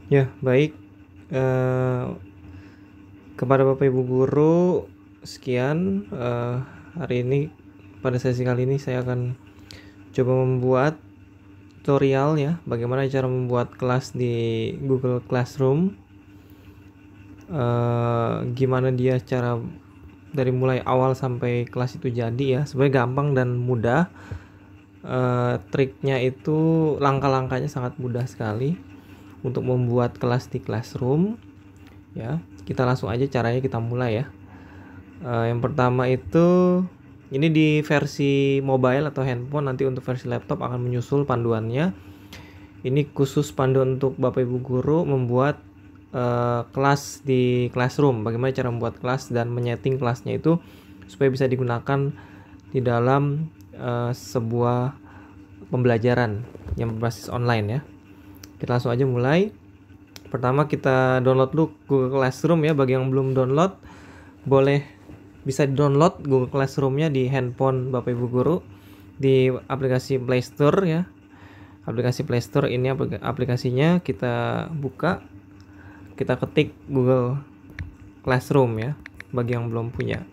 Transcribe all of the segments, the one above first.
Ya, baik. Eh, Kepada Bapak Ibu guru, sekian hari ini. Pada sesi kali ini saya akan coba membuat tutorial ya, bagaimana cara membuat kelas di Google Classroom. Gimana dia cara dari mulai awal sampai kelas itu jadi ya. Sebenarnya gampang dan mudah. Triknya itu langkah-langkahnya sangat mudah sekali untuk membuat kelas di Classroom. Ya, kita langsung aja caranya kita mulai ya. Yang pertama itu ini di versi mobile atau handphone, nanti untuk versi laptop akan menyusul panduannya. Ini khusus panduan untuk Bapak Ibu guru membuat kelas di Classroom. Bagaimana cara membuat kelas dan menyeting kelasnya itu supaya bisa digunakan di dalam sebuah pembelajaran yang berbasis online ya. Kita langsung aja mulai. Pertama kita download dulu Google Classroom ya. Bagi yang belum download, bisa download Google Classroom-nya di handphone Bapak Ibu guru di aplikasi Play Store ya. Aplikasi Play Store ini aplikasinya kita buka, kita ketik Google Classroom ya. Bagi yang belum punya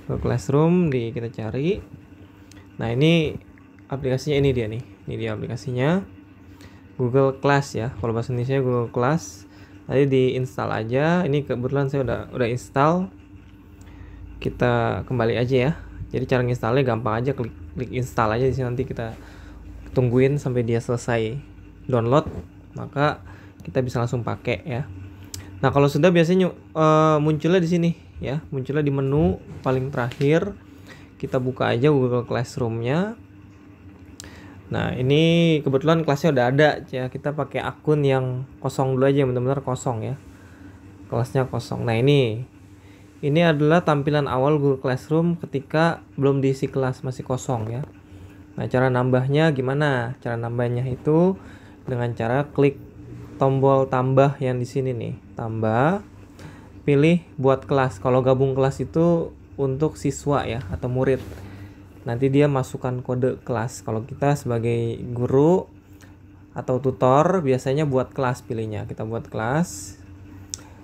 Google Classroom, kita cari. Nah, ini aplikasinya, ini dia nih. Ini dia aplikasinya. Google Class ya. Kalau bahasa Indonesia Google Class. Nanti diinstal aja. Ini kebetulan saya udah install. Kita kembali aja ya. Jadi cara installnya gampang aja, klik install aja di sini, nanti kita tungguin sampai dia selesai download, maka kita bisa langsung pakai ya. Nah, kalau sudah biasanya munculnya di sini ya, munculnya di menu paling terakhir. Kita buka aja Google Classroom-nya. Nah, ini kebetulan kelasnya udah ada ya. Kita pakai akun yang kosong dulu aja, benar-benar kosong ya. Kelasnya kosong. Nah, ini adalah tampilan awal Google Classroom ketika belum diisi kelas, masih kosong ya. Nah, cara nambahnya gimana? Cara nambahnya itu dengan cara klik tombol tambah yang di sini nih. Tambah, pilih buat kelas. Kalau gabung kelas itu untuk siswa ya atau murid. Nanti dia masukkan kode kelas. Kalau kita sebagai guru atau tutor biasanya buat kelas pilihnya. Kita buat kelas.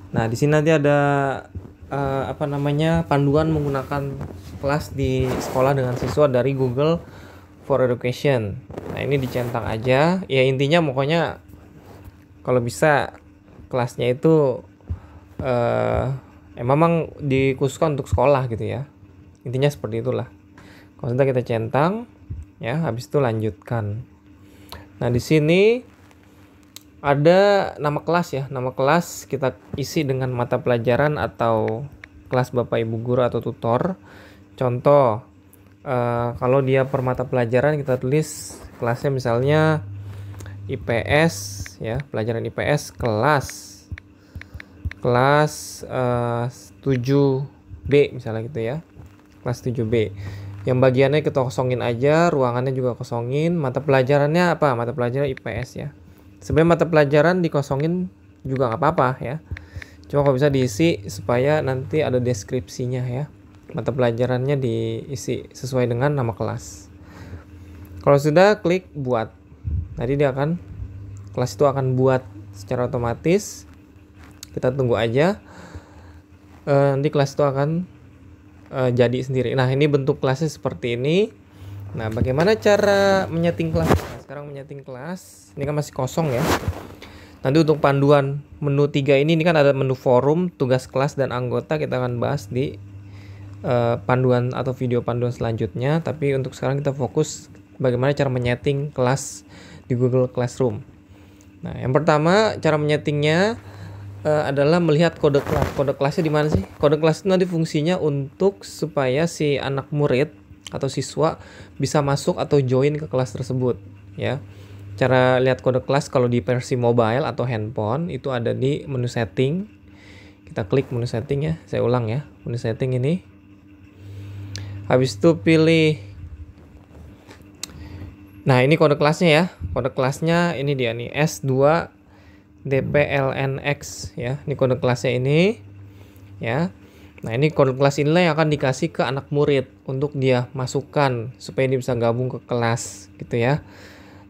Nah, di sini nanti ada panduan menggunakan kelas di sekolah dengan siswa dari Google for Education. Nah, ini dicentang aja. Ya, intinya pokoknya kalau bisa kelasnya itu memang dikhususkan untuk sekolah gitu ya. Intinya seperti itulah. Kalau sudah kita centang ya, habis itu lanjutkan. Nah, di sini ada nama kelas ya. Nama kelas kita isi dengan mata pelajaran atau kelas Bapak Ibu guru atau tutor. Contoh, kalau dia per mata pelajaran kita tulis kelasnya misalnya IPS ya, pelajaran IPS kelas 7B misalnya gitu ya. Kelas 7B. Yang bagiannya kita kosongin aja, ruangannya juga kosongin. Mata pelajarannya apa? Mata pelajaran IPS ya. Sebenarnya mata pelajaran dikosongin juga nggak apa-apa ya. Cuma kalau bisa diisi supaya nanti ada deskripsinya ya. Mata pelajarannya diisi sesuai dengan nama kelas. Kalau sudah, klik buat. Nanti kelas itu akan buat secara otomatis. Kita tunggu aja. Nanti kelas itu akan jadi sendiri. Nah, ini bentuk kelasnya seperti ini. Nah, bagaimana cara menyeting kelas? Nah, sekarang menyeting kelas. Ini kan masih kosong ya. Nanti untuk panduan menu 3 ini kan ada menu forum, tugas kelas, dan anggota. Kita akan bahas di panduan atau video panduan selanjutnya. Tapi untuk sekarang kita fokus bagaimana cara menyeting kelas di Google Classroom. Nah, yang pertama cara menyetingnya adalah melihat kode kelas. Kode kelasnya di mana sih? Kode kelas itu nanti fungsinya untuk supaya si anak murid atau siswa bisa masuk atau join ke kelas tersebut ya. Cara lihat kode kelas kalau di versi mobile atau handphone itu ada di menu setting. Kita klik menu setting ya. Saya ulang ya. Menu setting ini. Habis itu pilih. Nah, ini kode kelasnya ya. Kode kelasnya ini dia nih, S2 DPLNX ya. Ini kode kelasnya ini ya. Nah, ini kode kelas inilah yang akan dikasih ke anak murid untuk dia masukkan supaya dia bisa gabung ke kelas gitu ya.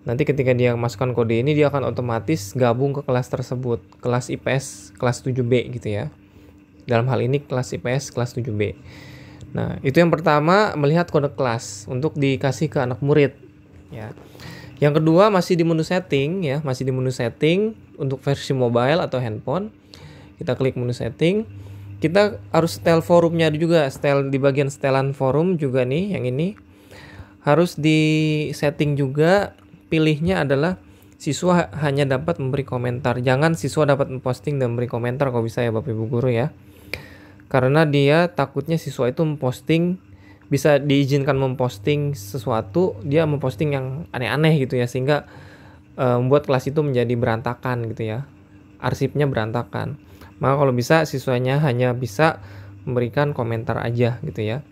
Nanti ketika dia masukkan kode ini, dia akan otomatis gabung ke kelas tersebut, kelas IPS kelas 7B gitu ya. Dalam hal ini kelas IPS kelas 7B. Nah, itu yang pertama, melihat kode kelas untuk dikasih ke anak murid ya. Yang kedua masih di menu setting ya, masih di menu setting untuk versi mobile atau handphone. Kita klik menu setting. Kita harus setel forumnya juga, setel di bagian setelan forum juga nih, yang ini. Harus di setting juga, pilihnya adalah siswa hanya dapat memberi komentar. Jangan siswa dapat memposting dan memberi komentar kalau bisa ya Bapak Ibu guru ya. Karena dia takutnya siswa itu memposting, bisa diizinkan memposting sesuatu, dia memposting yang aneh-aneh gitu ya, sehingga membuat kelas itu menjadi berantakan gitu ya, arsipnya berantakan. Maka kalau bisa siswanya hanya bisa memberikan komentar aja gitu ya.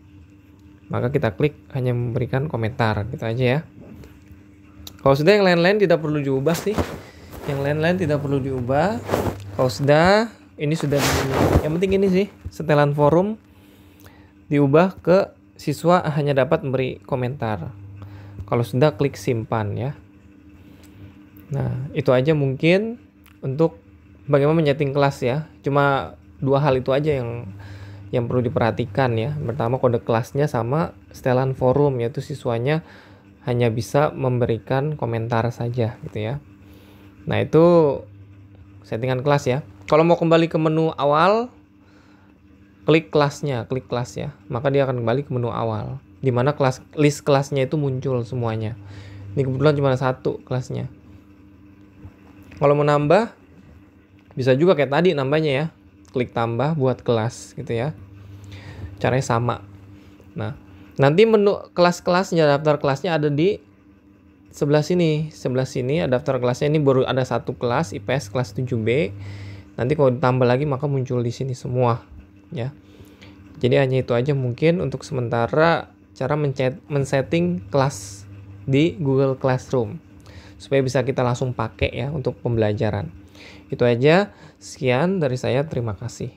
Maka kita klik hanya memberikan komentar gitu aja ya. Kalau sudah yang lain-lain tidak perlu diubah sih. Yang lain-lain tidak perlu diubah. Kalau sudah, ini sudah yang penting ini sih, setelan forum diubah ke siswa hanya dapat memberi komentar. Kalau sudah, klik simpan ya. Nah, itu aja mungkin untuk bagaimana menyeting kelas ya. Cuma 2 hal itu aja yang perlu diperhatikan ya. Pertama, kode kelasnya sama setelan forum, yaitu siswanya hanya bisa memberikan komentar saja gitu ya. Nah, itu settingan kelas ya. Kalau mau kembali ke menu awal, klik kelasnya, maka dia akan kembali ke menu awal, di mana list kelasnya itu muncul semuanya. Ini kebetulan cuma 1 kelasnya. Kalau mau nambah, bisa juga kayak tadi nambahnya ya. Klik tambah buat kelas gitu ya. Caranya sama. Nah, nanti menu kelas-kelasnya, daftar kelasnya ada di sebelah sini. Sebelah sini ada daftar kelasnya, ini baru ada 1 kelas IPS kelas 7B. Nanti kalau ditambah lagi maka muncul di sini semua ya. Jadi hanya itu aja mungkin untuk sementara cara men-setting kelas di Google Classroom supaya bisa kita langsung pakai ya untuk pembelajaran. Itu aja, sekian dari saya, terima kasih.